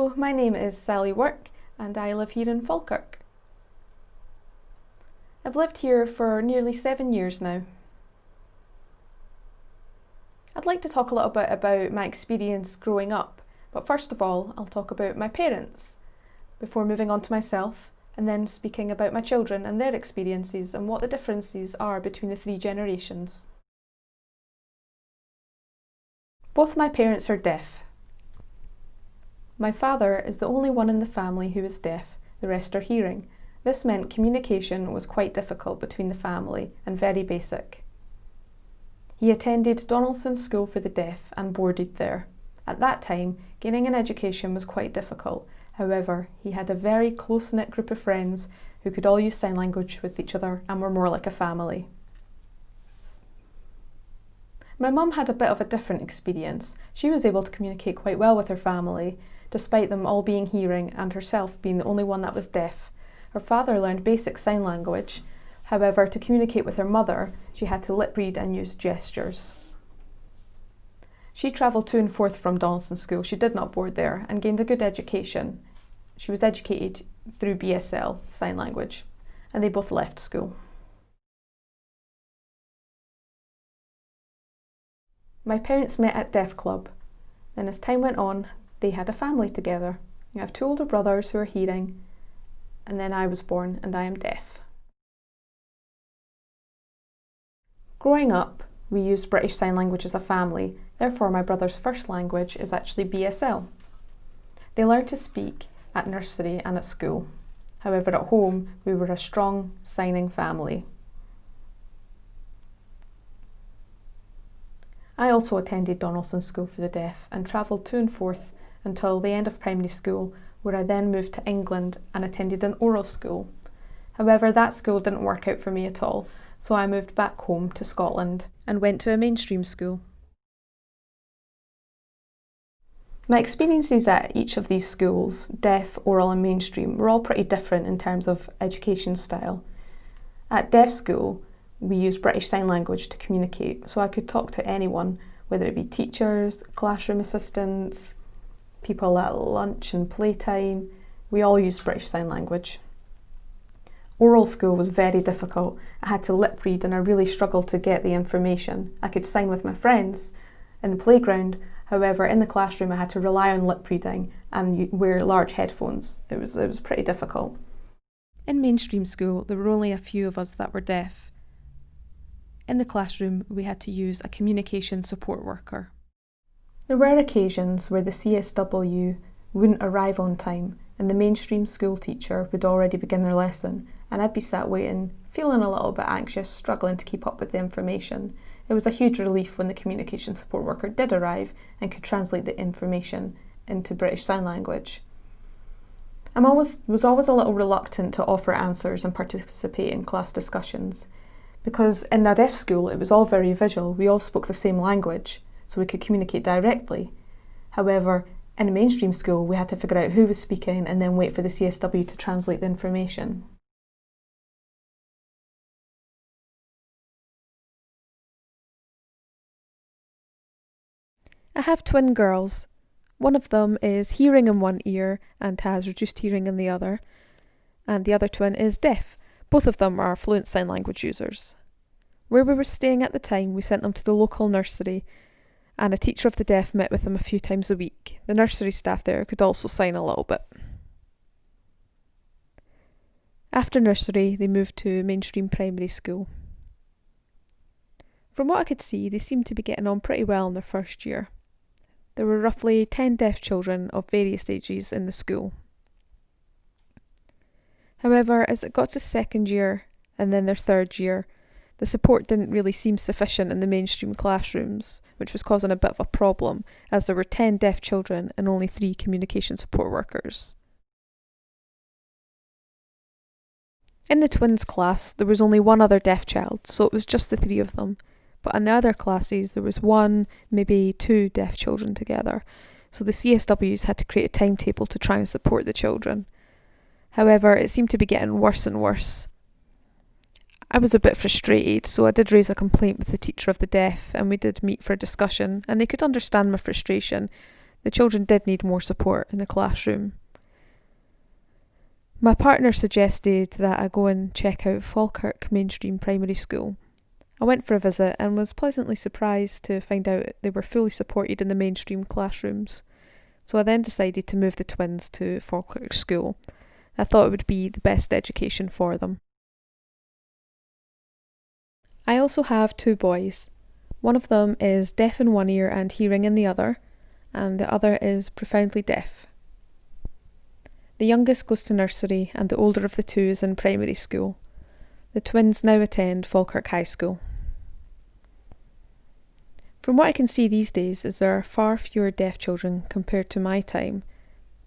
Hello, my name is Sally Work and I live here in Falkirk. I've lived here for nearly 7 years now. I'd like to talk a little bit about my experience growing up, but first of all I'll talk about my parents before moving on to myself, and then speaking about my children and their experiences and what the differences are between the 3 generations. Both my parents are deaf. My father is the only one in the family who is deaf, the rest are hearing. This meant communication was quite difficult between the family and very basic. He attended Donaldson School for the Deaf and boarded there. At that time, gaining an education was quite difficult. However, he had a very close-knit group of friends who could all use sign language with each other and were more like a family. My mum had a bit of a different experience. She was able to communicate quite well with her family, despite them all being hearing and herself being the only one that was deaf. Her father learned basic sign language. However, to communicate with her mother, she had to lip read and use gestures. She travelled to and forth from Donaldson School. She did not board there and gained a good education. She was educated through BSL sign language, and they both left school. My parents met at Deaf Club, and as time went on, they had a family together. I have 2 older brothers who are hearing, and then I was born and I am deaf. Growing up, we used British Sign Language as a family, therefore my brother's first language is actually BSL. They learned to speak at nursery and at school. However, at home, we were a strong signing family. I also attended Donaldson School for the Deaf and travelled to and forth until the end of primary school, where I then moved to England and attended an oral school. However, that school didn't work out for me at all, so I moved back home to Scotland and went to a mainstream school. My experiences at each of these schools, deaf, oral and mainstream, were all pretty different in terms of education style. At deaf school, we used British Sign Language to communicate, so I could talk to anyone, whether it be teachers, classroom assistants, people at lunch and playtime. We all used British Sign Language. Oral school was very difficult. I had to lip read and I really struggled to get the information. I could sign with my friends in the playground, however in the classroom I had to rely on lip reading and wear large headphones. It was pretty difficult. In mainstream school there were only a few of us that were deaf. In the classroom we had to use a communication support worker. There were occasions where the CSW wouldn't arrive on time and the mainstream school teacher would already begin their lesson, and I'd be sat waiting, feeling a little bit anxious, struggling to keep up with the information. It was a huge relief when the communication support worker did arrive and could translate the information into British Sign Language. I was always a little reluctant to offer answers and participate in class discussions, because in a deaf school it was all very visual. We all spoke the same language, so we could communicate directly. However, in a mainstream school we had to figure out who was speaking and then wait for the CSW to translate the information. I have twin girls. One of them is hearing in one ear and has reduced hearing in the other, and the other twin is deaf. Both of them are fluent sign language users. Where we were staying at the time, we sent them to the local nursery, and a teacher of the deaf met with them a few times a week. The nursery staff there could also sign a little bit. After nursery, they moved to mainstream primary school. From what I could see, they seemed to be getting on pretty well in their first year. There were roughly 10 deaf children of various ages in the school. However, as it got to second year and then their third year, the support didn't really seem sufficient in the mainstream classrooms, which was causing a bit of a problem, as there were 10 deaf children and only 3 communication support workers. In the twins class, there was only 1 other deaf child, so it was just the 3 of them. But in the other classes, there was 1, maybe 2 deaf children together, so the CSWs had to create a timetable to try and support the children. However, it seemed to be getting worse and worse. I was a bit frustrated, so I did raise a complaint with the teacher of the deaf, and we did meet for a discussion, and they could understand my frustration. The children did need more support in the classroom. My partner suggested that I go and check out Falkirk Mainstream Primary School. I went for a visit and was pleasantly surprised to find out they were fully supported in the mainstream classrooms. So I then decided to move the twins to Falkirk School. I thought it would be the best education for them. I also have 2 boys. One of them is deaf in one ear and hearing in the other, and the other is profoundly deaf. The youngest goes to nursery and the older of the 2 is in primary school. The twins now attend Falkirk High School. From what I can see these days is there are far fewer deaf children compared to my time.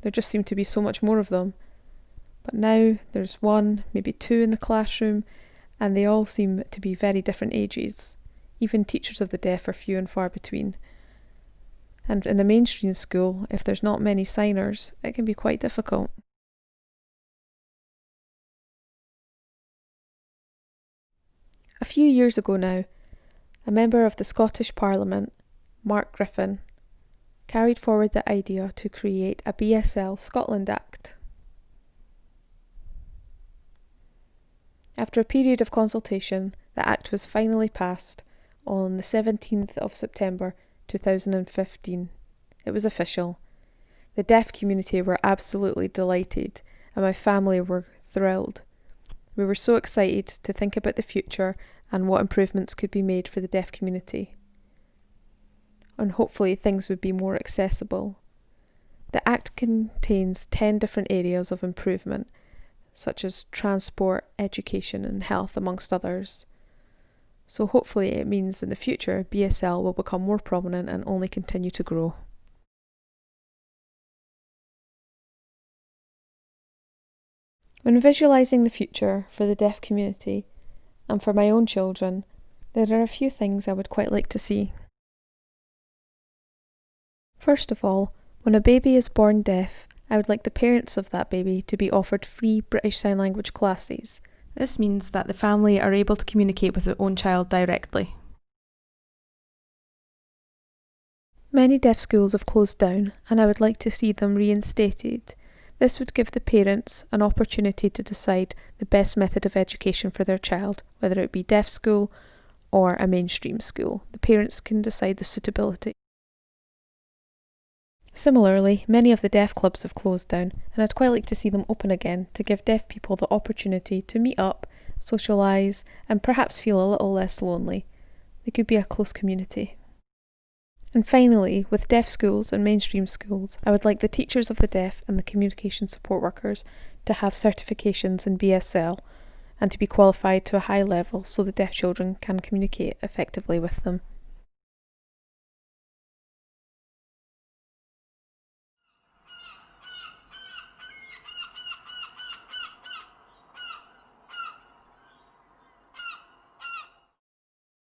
There just seem to be so much more of them. But now there's 1, maybe 2 in the classroom, and they all seem to be very different ages. Even teachers of the deaf are few and far between. And in a mainstream school, if there's not many signers, it can be quite difficult. A few years ago now, a member of the Scottish Parliament, Mark Griffin, carried forward the idea to create a BSL Scotland Act. After a period of consultation, the Act was finally passed on the 17th of September 2015. It was official. The deaf community were absolutely delighted, and my family were thrilled. We were so excited to think about the future and what improvements could be made for the deaf community. And hopefully things would be more accessible. The Act contains 10 different areas of improvement, such as transport, education and health, amongst others. So hopefully it means in the future BSL will become more prominent and only continue to grow. When visualising the future for the deaf community and for my own children, there are a few things I would quite like to see. First of all, when a baby is born deaf, I would like the parents of that baby to be offered free British Sign Language classes. This means that the family are able to communicate with their own child directly. Many deaf schools have closed down, and I would like to see them reinstated. This would give the parents an opportunity to decide the best method of education for their child, whether it be deaf school or a mainstream school. The parents can decide the suitability. Similarly, many of the deaf clubs have closed down, and I'd quite like to see them open again to give deaf people the opportunity to meet up, socialise, and perhaps feel a little less lonely. They could be a close community. And finally, with deaf schools and mainstream schools, I would like the teachers of the deaf and the communication support workers to have certifications in BSL and to be qualified to a high level so the deaf children can communicate effectively with them.